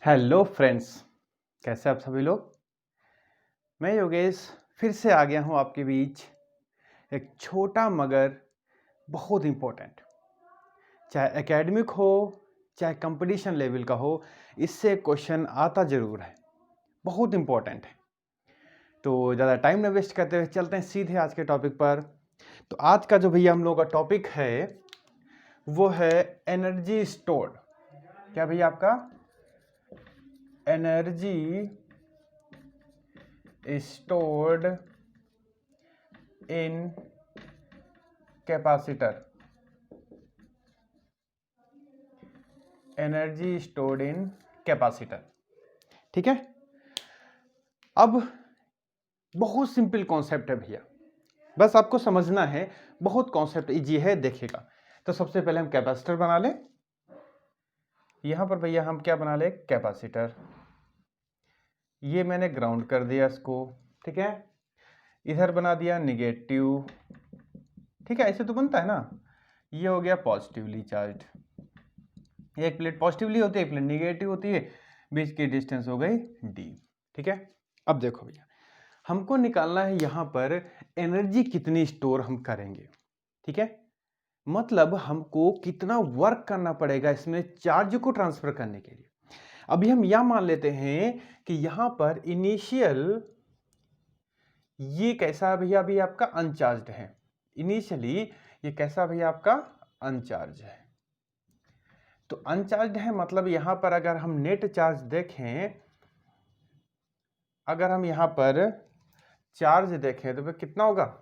Hello friends, कैसे आप सभी लोग। मैं योगेश फिर से आ गया हूँ आपके बीच। एक छोटा मगर बहुत इम्पोर्टेंट, चाहे एकेडमिक हो चाहे कंपटीशन लेवल का हो, इससे क्वेश्चन आता ज़रूर है, बहुत इम्पोर्टेंट है। तो ज़्यादा टाइम न वेस्ट करते हुए चलते हैं सीधे आज के टॉपिक पर। तो आज का जो भैया हम लोगों का टॉपिक है वो है एनर्जी स्टोर्ड। क्या भैया आपका? Energy stored in capacitor. Energy stored in capacitor, ठीक है। अब बहुत सिंपल कॉन्सेप्ट है भैया, बस आपको समझना है। बहुत कॉन्सेप्ट इजी है, देखिएगा। तो सबसे पहले हम कैपेसिटर बना लें। यहां पर भैया हम क्या बना लें? कैपेसिटर। ये मैंने ग्राउंड कर दिया इसको, ठीक है। इधर बना दिया निगेटिव, ठीक है। ऐसे तो बनता है ना। ये हो गया पॉजिटिवली चार्ज। एक प्लेट पॉजिटिवली होती है, एक प्लेट निगेटिव होती है, बीच की डिस्टेंस हो गई डी, ठीक है। अब देखो भैया, हमको निकालना है यहां पर एनर्जी कितनी स्टोर हम करेंगे, ठीक है। मतलब हमको कितना वर्क करना पड़ेगा इसमें चार्ज को ट्रांसफर करने के लिए। अभी हम यह मान लेते हैं कि यहां पर इनिशियल ये कैसा भैया अभी आपका अनचार्ज है। इनिशियली ये कैसा भैया आपका अनचार्ज है। तो अनचार्ज है मतलब यहां पर अगर हम नेट चार्ज देखें, अगर हम यहां पर चार्ज देखें तो कितना होगा?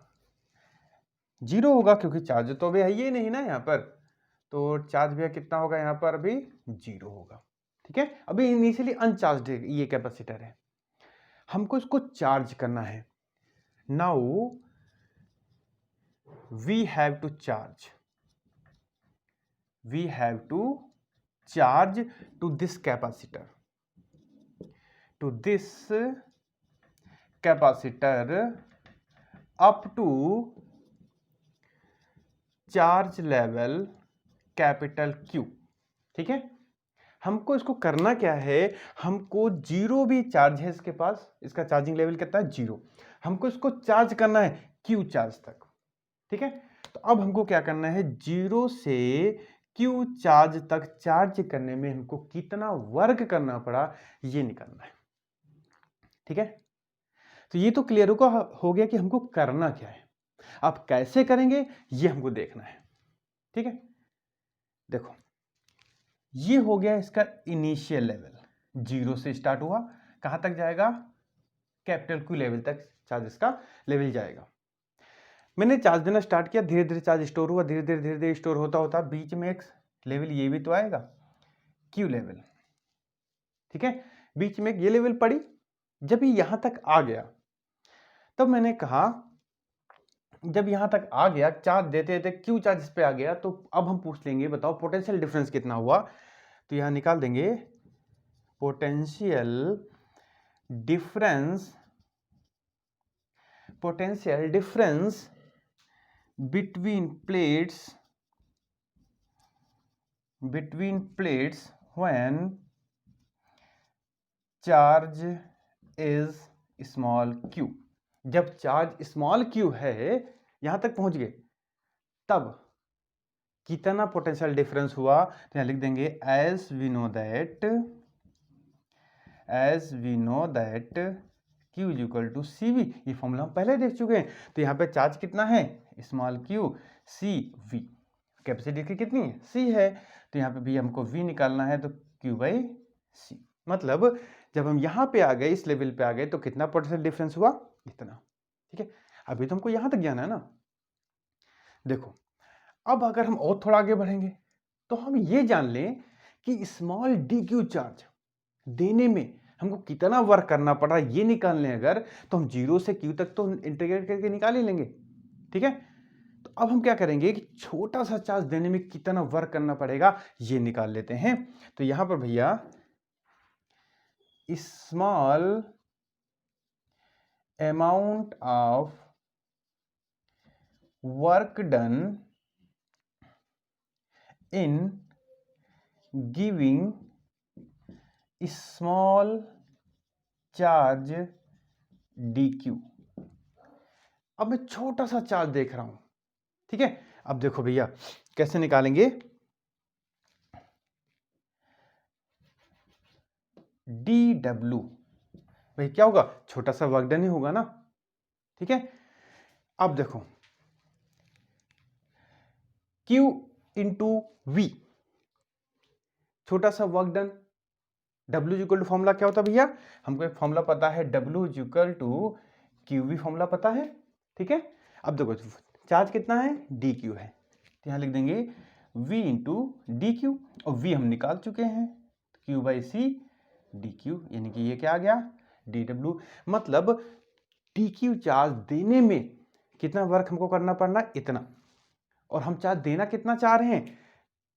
जीरो होगा, क्योंकि चार्ज तो अभी है ही नहीं ना यहाँ पर। तो चार्ज भैया कितना होगा यहाँ पर? अभी जीरो होगा, ठीक है। अभी इनिशियली अनचार्ज ये कैपेसिटर है, हमको इसको चार्ज करना है। Now we have to charge, we have to charge to this capacitor, to this capacitor up to charge level capital Q, ठीक है। हमको इसको करना क्या है? हमको जीरो भी चार्ज है इसके पास, इसका चार्जिंग लेवल कितना है? जीरो। हमको इसको चार्ज करना है Q चार्ज तक, ठीक है। तो अब हमको क्या करना है? जीरो से Q चार्ज तक चार्ज करने में हमको कितना वर्क करना पड़ा ये निकालना है, ठीक है। तो ये तो क्लियर हो गया कि हमको करना क्या है। अब कैसे करेंगे ये हमको देखना है, ठीक है। देखो, ये हो गया इसका इनिशियल लेवल, जीरो से स्टार्ट हुआ, कहां तक जाएगा? कैपिटल Q लेवल तक चार्ज इसका लेवल जाएगा। मैंने चार्ज देना स्टार्ट किया, धीरे धीरे चार्ज स्टोर हुआ, धीरे धीरे धीरे धीरे स्टोर होता होता बीच में एक लेवल ये भी तो आएगा Q लेवल, ठीक है। बीच में ये लेवल पड़ी। जब ये यहां तक आ गया तब मैंने कहा, जब यहां तक आ गया चार्ज देते देते Q चार्ज इस पे आ गया, तो अब हम पूछ लेंगे बताओ पोटेंशियल डिफरेंस कितना हुआ। तो यहां निकाल देंगे potential difference, potential difference between plates when charge is small q। जब चार्ज स्मॉल q है, यहां तक पहुंच गए, तब कितना पोटेंशियल डिफरेंस हुआ। तो यहां लिख देंगे as we know that q is equal to cv। ये फॉर्मूला हम पहले देख चुके हैं। तो यहाँ पे चार्ज कितना है? Small q, cv। कैपेसिटी कितनी है? c है। तो यहाँ पे भी हमको v निकालना है, तो q बाई c। मतलब जब हम यहाँ पे आ गए, इस लेवल पे आ गए, तो कितना पोटेंशियल डिफरेंस हुआ? इतना, ठीक है। अभी तो हमको यहाँ तक जाना है ना। देखो, अब अगर हम और थोड़ा आगे बढ़ेंगे तो हम ये जान लें कि स्मॉल dq चार्ज देने में हमको कितना वर्क करना पड़ा ये निकाल लें अगर, तो हम जीरो से Q तक तो इंटीग्रेट करके निकाल ही लेंगे, ठीक है। तो अब हम क्या करेंगे कि छोटा सा चार्ज देने में कितना वर्क करना पड़ेगा ये निकाल लेते हैं। तो यहां पर भैया small amount of work done in giving small charge D Q. अब मैं छोटा सा चार्ज देख रहा हूं, ठीक है। अब देखो भैया कैसे निकालेंगे, डी डब्ल्यू, भाई क्या होगा, छोटा सा वर्क डन ही होगा ना, ठीक है। अब देखो Q इंटू वी, छोटा सा work done, W equal to formula क्या होता है भैया, हमको एक फॉर्मूला पता है, W equal to Q V formula पता है, ठीक है। अब देखो चार्ज कितना है, डी क्यू है, तो यहां लिख देंगे V इंटू डी क्यू, और V हम निकाल चुके हैं, Q by C D Q, यानी कि ये क्या आ गया, डी डब्ल्यू। मतलब डी क्यू चार्ज देने में कितना वर्क हमको करना पड़ना, इतना, और हम चार्ज देना कितना चाह रहे हैं,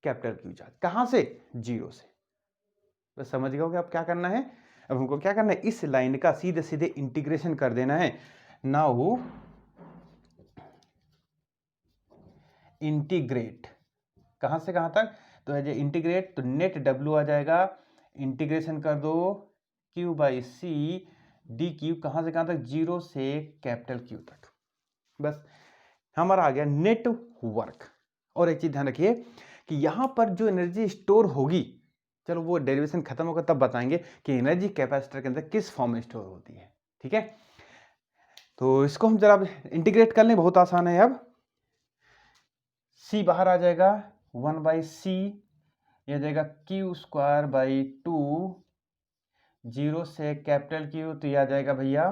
कैपिटल क्यू चार्ज, कहां से, जीरो से। तो समझ गए कि अब क्या करना है, अब हमको क्या करना है, इस लाइन का सीधे सीधे इंटीग्रेशन कर देना है। नाउ इंटीग्रेट, कहां से कहां तक, तो है इंटीग्रेट, तो नेट डब्ल्यू आ जाएगा, इंटीग्रेशन कर दो Q by C D Q, कहां से कहां तक, जीरो से कैपिटल क्यू तक, बस हमारा आ गया नेट वर्क। और एक चीज ध्यान रखिए कि यहां पर जो एनर्जी स्टोर होगी, चलो वो डेरिवेशन खत्म होगा तब बताएंगे कि एनर्जी कैपेसिटर के अंदर किस फॉर्म में स्टोर होती है, ठीक है। तो इसको हम जरा इंटीग्रेट कर लें, बहुत आसान है। अब सी बाहर आ जाएगा, 1/c, यह जाएगा क्यू स्क्वायर बाई 2, जीरो से कैपिटल क्यू, तो यह आ जाएगा भैया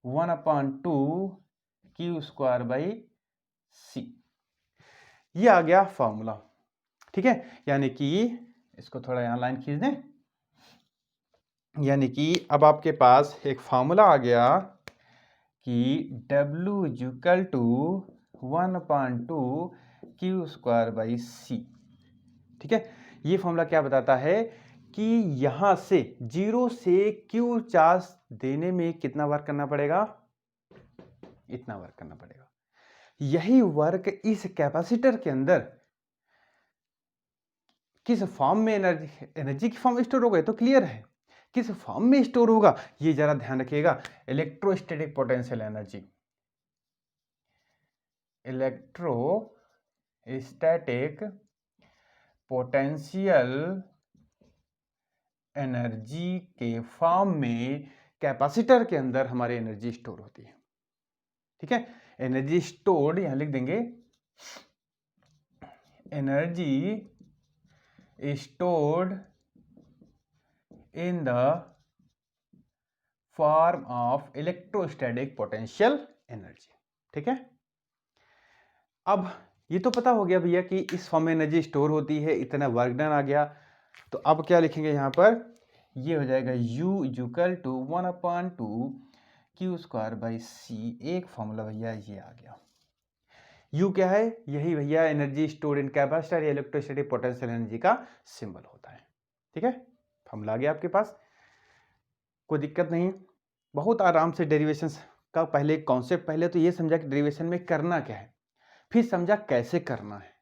1/2 क्यू स्क्वायर बाई सी, ये आ गया फॉर्मूला, ठीक है। यानी कि इसको थोड़ा यहां लाइन खींच दें, यानी कि अब आपके पास एक फॉर्मूला आ गया कि W equal to 1/2 Q square by C, ठीक है। ये फॉर्मूला क्या बताता है कि यहां से जीरो से क्यू चार्ज देने में कितना वर्क करना पड़ेगा, इतना वर्क करना पड़ेगा। यही वर्क इस कैपेसिटर के अंदर किस फॉर्म में एनर्जी की फॉर्म में स्टोर होगा, तो क्लियर है, किस फॉर्म में स्टोर होगा ये जरा ध्यान रखिएगा, electrostatic potential energy, electrostatic potential energy के फॉर्म में कैपेसिटर के अंदर हमारी एनर्जी स्टोर होती है, ठीक है। एनर्जी स्टोर्ड यहां लिख देंगे, energy stored in the form of electrostatic potential energy, ठीक है। अब ये तो पता हो गया भैया कि इस फॉर्म में एनर्जी स्टोर होती है, इतना वर्क डन आ गया। तो अब क्या लिखेंगे यहां पर, ये हो जाएगा U equal to 1/2 Q square by C, एक फॉर्मूला भैया ये आ गया। U क्या है, यही भैया एनर्जी स्टोर्ड इन कैपेसिटर या इलेक्ट्रोस्टैटिक पोटेंशियल एनर्जी का सिंबल होता है, ठीक है। फॉर्मूला आ गया आपके पास, कोई दिक्कत नहीं, बहुत आराम से डेरिवेशन का पहले कॉन्सेप्ट, पहले तो ये समझा कि डेरिवेशन में करना क्या है, फिर समझा कैसे करना है,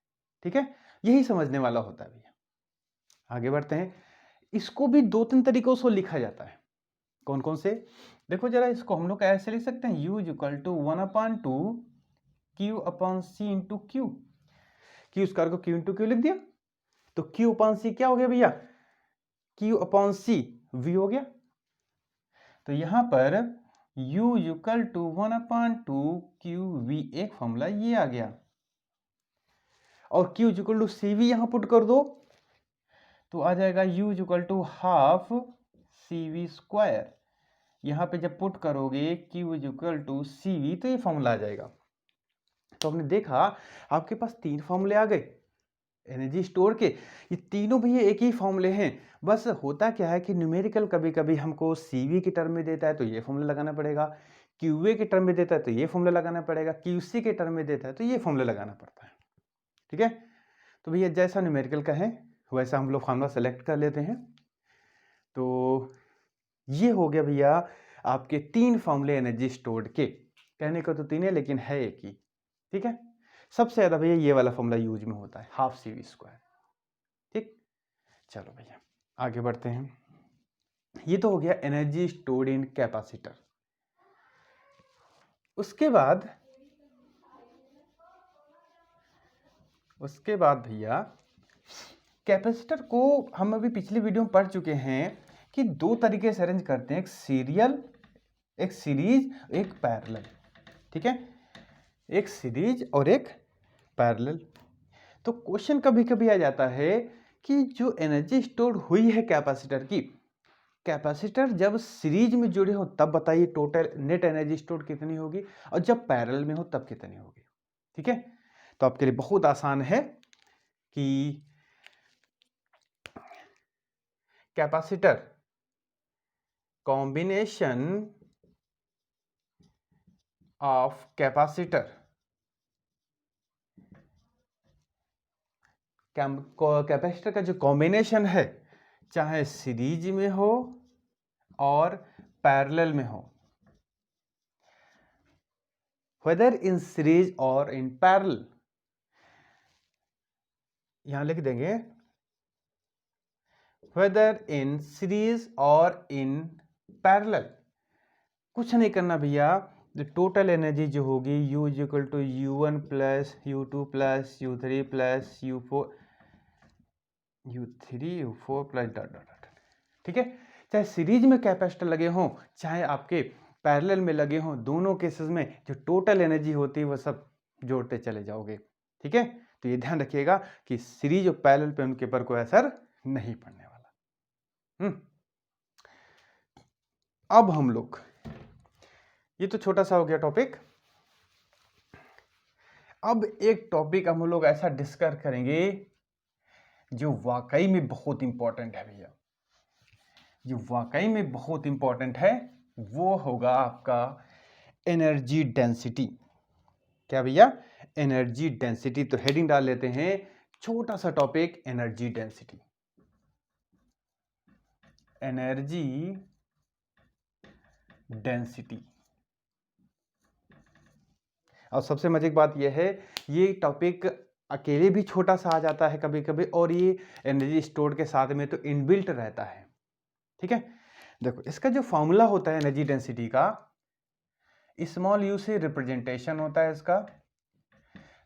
ठीक है। यही समझने वाला होता है भैया। आगे बढ़ते हैं, इसको भी दो तीन तरीकों से लिखा जाता है, कौन कौन से, देखो जरा, इसको हम लोग ऐसे लिख सकते हैं, U equal to 1/2 Q upon C into Q, Q square को क्यू इंटू क्यू लिख दिया, तो क्यू अपॉन सी क्या हो गया भैया, क्यू अपॉन सी वी हो गया। तो यहां पर U equal to 1/2 Q V, एक फॉर्मूला ये आ गया, और Q equal to C V यहां पुट कर दो, तो आ जाएगा U equal to half C V square, यहां पे जब पुट करोगे Q equal to C V, तो ये फॉर्मूला आ जाएगा। तो हमने देखा आपके पास तीन फॉर्मूले आ गए एनर्जी स्टोर के, ये तीनों भी एक ही फॉर्मूले हैं, बस होता क्या है कि न्यूमेरिकल कभी कभी हमको सीवी के टर्म में देता है तो ये फॉर्मूला लगाना पड़ेगा, क्यूए के टर्म में देता है तो ये फॉर्मूला लगाना पड़ेगा, क्यूसी के टर्म में देता है तो ये फॉर्मूला लगाना पड़ता है, ठीक है। तो भैया जैसा न्यूमेरिकल का है वैसा हम लोग फॉर्मूला सेलेक्ट कर लेते हैं। तो ये हो गया भैया आपके तीन फॉर्मूले एनर्जी स्टोर्ड के, कहने को तो तीन है लेकिन है एक ही, ठीक है। सबसे ज्यादा भैया ये वाला फॉर्मूला यूज में होता है, हाफ सी वी स्क्वायर, ठीक। चलो भैया आगे बढ़ते हैं। ये तो हो गया एनर्जी स्टोर्ड इन कैपेसिटर। उसके बाद भैया कैपेसिटर को हम अभी पिछली वीडियो में पढ़ चुके हैं कि दो तरीके से अरेंज करते हैं, एक सीरीज, एक पैरेलल। ठीक है, एक सीरीज और एक पैरेलल। तो क्वेश्चन कभी कभी आ जाता है कि जो एनर्जी स्टोर हुई है कैपेसिटर की, कैपेसिटर जब सीरीज में जुड़े हो तब बताइए टोटल नेट एनर्जी स्टोर कितनी होगी, और जब पैरेलल में हो तब कितनी होगी। ठीक है, तो आपके लिए बहुत आसान है कि कैपेसिटर कॉम्बिनेशन ऑफ कैपेसिटर का जो कॉम्बिनेशन है, चाहे सीरीज में हो और पैरेलल में हो, whether in series और in parallel, यहां लिख देंगे whether in series और in parallel। कुछ नहीं करना भैया, टोटल एनर्जी जो होगी U is equal to U1 plus U2 plus U3 plus U4 plus dot dot dot. ठीक है, चाहे सीरीज में कैपेसिटर लगे हों चाहे आपके पैरेलल में लगे हों, दोनों केसेस में जो टोटल एनर्जी होती है वो सब जोड़ते चले जाओगे। ठीक है, तो ये ध्यान रखिएगा कि सीरीज और पैरेलल पे उनके पर कोई असर नहीं पड़ने वाला। अब हम लोग, ये तो छोटा सा हो गया टॉपिक, अब एक टॉपिक हम लोग ऐसा डिस्कस करेंगे जो वाकई में बहुत इंपॉर्टेंट है भैया, जो वाकई में बहुत इंपॉर्टेंट है, वो होगा आपका एनर्जी डेंसिटी। क्या भैया? Energy density. तो हेडिंग डाल लेते हैं, छोटा सा topic, energy density. Energy density. और सबसे मजे की बात यह है, ये टॉपिक अकेले भी छोटा सा आ जाता है कभी कभी, और ये एनर्जी स्टोर के साथ में तो इनबिल्ट रहता है। ठीक है, देखो इसका जो फॉर्मूला होता है एनर्जी डेंसिटी का, स्मॉल यू से रिप्रेजेंटेशन होता है, इसका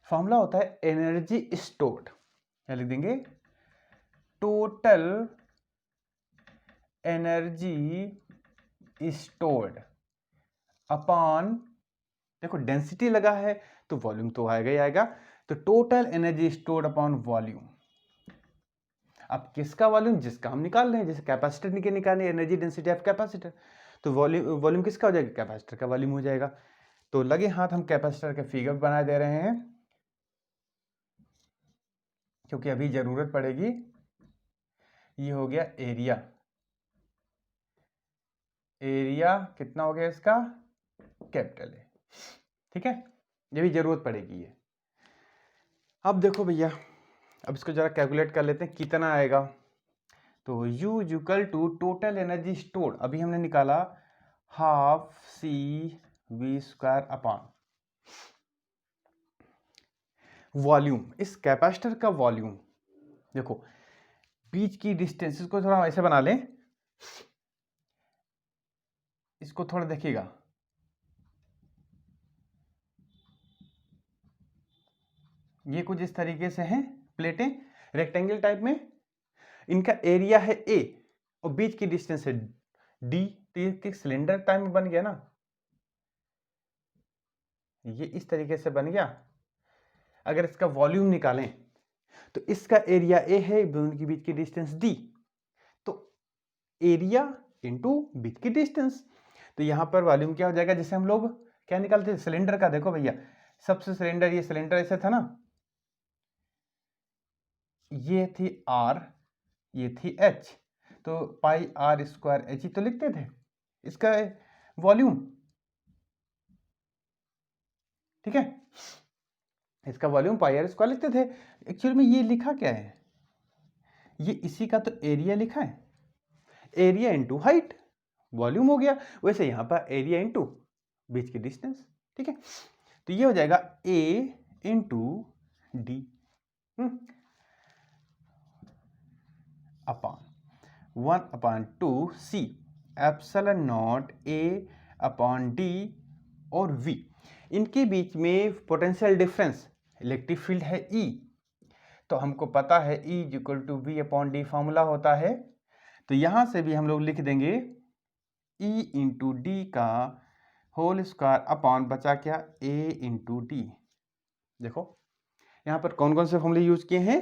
फॉर्मूला होता है एनर्जी स्टोर्ड। क्या लिख देंगे? टोटल एनर्जी स्टोर्ड अपॉन, देखो डेंसिटी लगा है तो वॉल्यूम तो आएगा ही आएगा, तो total energy stored upon volume. अब किसका वॉल्यूम? जिसका हम निकाल रहे हैं, जैसे कैपेसिटर के निकालने एनर्जी डेंसिटी ऑफ कैपेसिटर, तो वॉल्यूम किसका हो जाएगा? कैपेसिटर का वॉल्यूम हो जाएगा। तो लगे हाथ हम कैपेसिटर के फिगर बना दे रहे हैं, क्योंकि अभी जरूरत पड़ेगी। ये हो गया एरिया, एरिया कितना हो गया इसका? कैपिटल है। ठीक है, ये भी जरूरत पड़ेगी ये। अब देखो भैया, अब इसको जरा कैलकुलेट कर लेते हैं कितना आएगा। तो U equal to total energy stored, अभी हमने निकाला हाफ CV² अपॉन वॉल्यूम, इस कैपेसिटर का वॉल्यूम। देखो बीच की डिस्टेंस, इसको थोड़ा ऐसे बना लें, इसको थोड़ा देखिएगा, ये कुछ इस तरीके से हैं प्लेटें रेक्टेंगल टाइप में, इनका एरिया है A और बीच की डिस्टेंस है D, तो ये सिलेंडर टाइप में बन गया ना, ये इस तरीके से बन गया। अगर इसका वॉल्यूम निकालें तो इसका एरिया A है, उनकी बीच की डिस्टेंस D, तो एरिया इंटू बीच की डिस्टेंस। तो यहां पर वॉल्यूम क्या हो जाएगा? जैसे हम लोग क्या निकालते हैं सिलेंडर का, देखो भैया सबसे सिलेंडर, ये सिलेंडर ऐसे था ना, ये थी R, ये थी H, तो πr² H ही तो लिखते थे इसका वॉल्यूम। ठीक है, इसका वॉल्यूम πr² लिखते थे। एक्चुअली में ये लिखा क्या है? ये इसी का तो एरिया लिखा है, एरिया इंटू हाइट, वॉल्यूम हो गया। वैसे यहां पर एरिया इंटू बीच की डिस्टेंस। ठीक है, तो ये हो जाएगा A into D upon 1/2 C। Epsilon naught A upon D और वी, इनके बीच में पोटेंशियल डिफरेंस इलेक्ट्रिक फील्ड है E, तो हमको पता है E equal to V upon D formula होता है। तो यहां से भी हम लोग लिख देंगे E इंटू डी का होल स्क्वायर अपॉन बचा क्या A इंटू डी। देखो यहां पर कौन कौन से फॉर्मूले यूज किए हैं,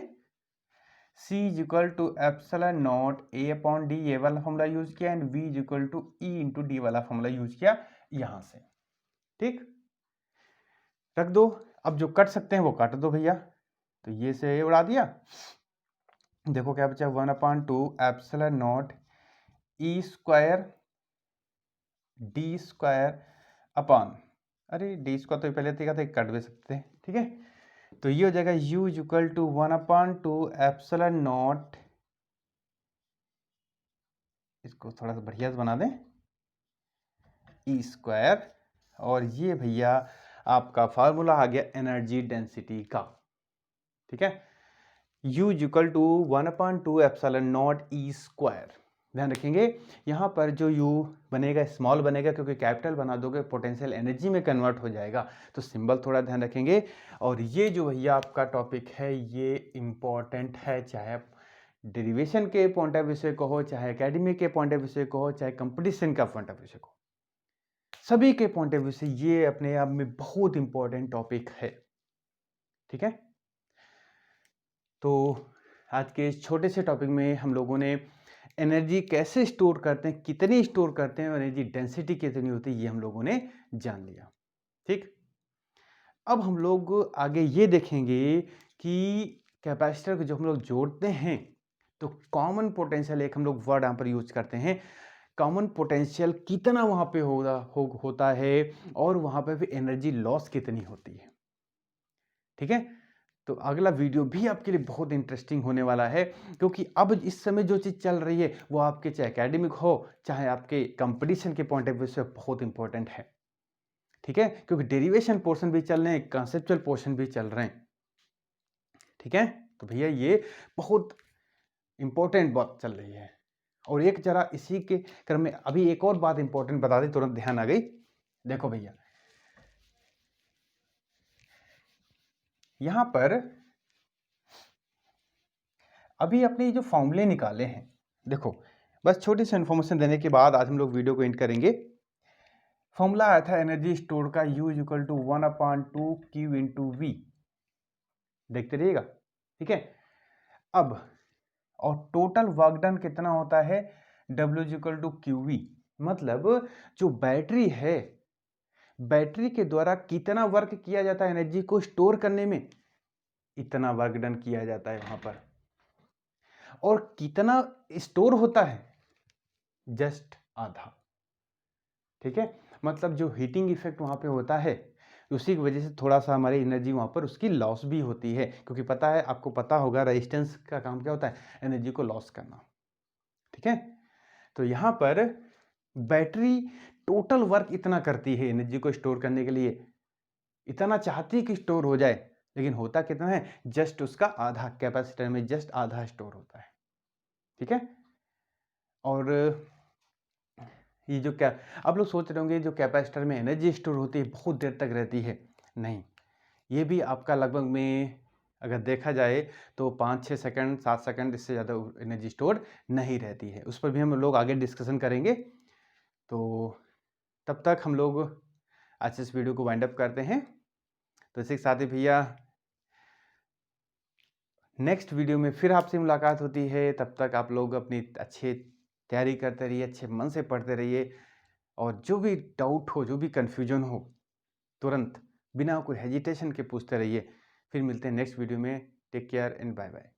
C equal to epsilon naught A upon D ये वाला फॉर्मूला यूज किया and V equal to E into D वाला फॉर्मूला यूज किया यहां से। ठीक, रख दो। अब जो कट सकते हैं वो काट दो भैया, तो ये से ये उड़ा दिया। देखो क्या बचा, 1/2 epsilon naught E square D square upon, अरे डी स्क्वायर तो पहले देखा था, कट भी सकते हैं। ठीक है, तो ये हो जाएगा u equal to 1/2 epsilon naught, इसको थोड़ा सा बढ़िया से बना दें, ई स्क्वायर, और ये भैया आपका फार्मूला आ गया एनर्जी डेंसिटी का। ठीक है, u equal to 1/2 epsilon naught E square. ध्यान रखेंगे यहाँ पर जो u बनेगा स्मॉल बनेगा, क्योंकि कैपिटल बना दोगे पोटेंशियल एनर्जी में कन्वर्ट हो जाएगा, तो सिंबल थोड़ा ध्यान रखेंगे। और ये जो भैया आपका टॉपिक है ये इम्पॉर्टेंट है, चाहे आप डेरिवेशन के पॉइंट ऑफ व्यू से कहो, चाहे एकेडमिक के पॉइंट ऑफ व्यू से कहो, चाहे कंपटीशन का पॉइंट ऑफ व्यू से कहो, सभी के पॉइंट ऑफ व्यू से ये अपने आप में बहुत इंपॉर्टेंट टॉपिक है। ठीक है, तो आज के इस छोटे से टॉपिक में हम लोगों ने एनर्जी कैसे स्टोर करते हैं, कितनी स्टोर करते हैं, और एनर्जी डेंसिटी कितनी होती है, ये हम लोगों ने जान लिया। ठीक, अब हम लोग आगे ये देखेंगे कि कैपेसिटर को जो हम लोग जोड़ते हैं तो कॉमन पोटेंशियल, एक हम लोग वर्ड यहाँ पर यूज करते हैं, कॉमन पोटेंशियल कितना वहाँ पे होता है, और वहाँ पे भी एनर्जी लॉस कितनी होती है। ठीक है, तो अगला वीडियो भी आपके लिए बहुत इंटरेस्टिंग होने वाला है, क्योंकि अब इस समय जो चीज़ चल रही है वो आपके चाहे एकेडमिक हो चाहे आपके कंपटीशन के पॉइंट ऑफ व्यू से बहुत इंपॉर्टेंट है। ठीक है, क्योंकि डेरिवेशन पोर्शन भी चल रहे हैं, कंसेप्चुअल पोर्शन भी चल रहे हैं। ठीक है, तो भैया ये बहुत इंपॉर्टेंट बात चल रही है। और एक जरा इसी के क्रम में अभी एक और बात इंपॉर्टेंट बता दी, तुरंत ध्यान आ गई। देखो भैया यहां पर अभी अपने जो फॉर्मूले निकाले हैं, देखो बस छोटी सी इन्फॉर्मेशन देने के बाद आज हम लोग वीडियो को एंड करेंगे। फॉर्मूला आया था एनर्जी स्टोर का U equal to 1/2 Q into V, देखते रहिएगा। ठीक है, अब और टोटल वर्क डन कितना होता है, W equal to Q V, मतलब जो बैटरी है, बैटरी के द्वारा कितना वर्क किया जाता है एनर्जी को स्टोर करने में, इतना वर्क डन किया जाता है वहां पर। और कितना स्टोर होता है, जस्ट आधा। ठीक है, मतलब जो हीटिंग इफेक्ट वहां पे होता है उसी की वजह से थोड़ा सा हमारी एनर्जी वहां पर उसकी लॉस भी होती है, क्योंकि पता है आपको, पता होगा रेजिस्टेंस का काम क्या होता है, एनर्जी को लॉस करना। ठीक है, तो यहां पर बैटरी टोटल वर्क इतना करती है एनर्जी को स्टोर करने के लिए, इतना चाहती है कि स्टोर हो जाए, लेकिन होता कितना है, जस्ट उसका आधा, कैपेसिटर में जस्ट आधा स्टोर होता है। ठीक है, और ये जो क्या आप लोग सोच रहे होंगे जो कैपेसिटर में एनर्जी स्टोर होती है बहुत देर तक रहती है, नहीं, ये भी आपका लगभग में अगर देखा जाए तो 5-6 सेकंड 7 सेकंड, इससे ज़्यादा एनर्जी स्टोर नहीं रहती है। उस पर भी हम लोग आगे डिस्कशन करेंगे। तो तब तक हम लोग आज इस वीडियो को वाइंड अप करते हैं। तो इसी के साथ ही भैया नेक्स्ट वीडियो में फिर आपसे मुलाकात होती है। तब तक आप लोग अपनी अच्छी तैयारी करते रहिए, अच्छे मन से पढ़ते रहिए, और जो भी डाउट हो, जो भी कन्फ्यूजन हो, तुरंत बिना कोई हेजिटेशन के पूछते रहिए। फिर मिलते हैं नेक्स्ट वीडियो में। Take care and bye bye.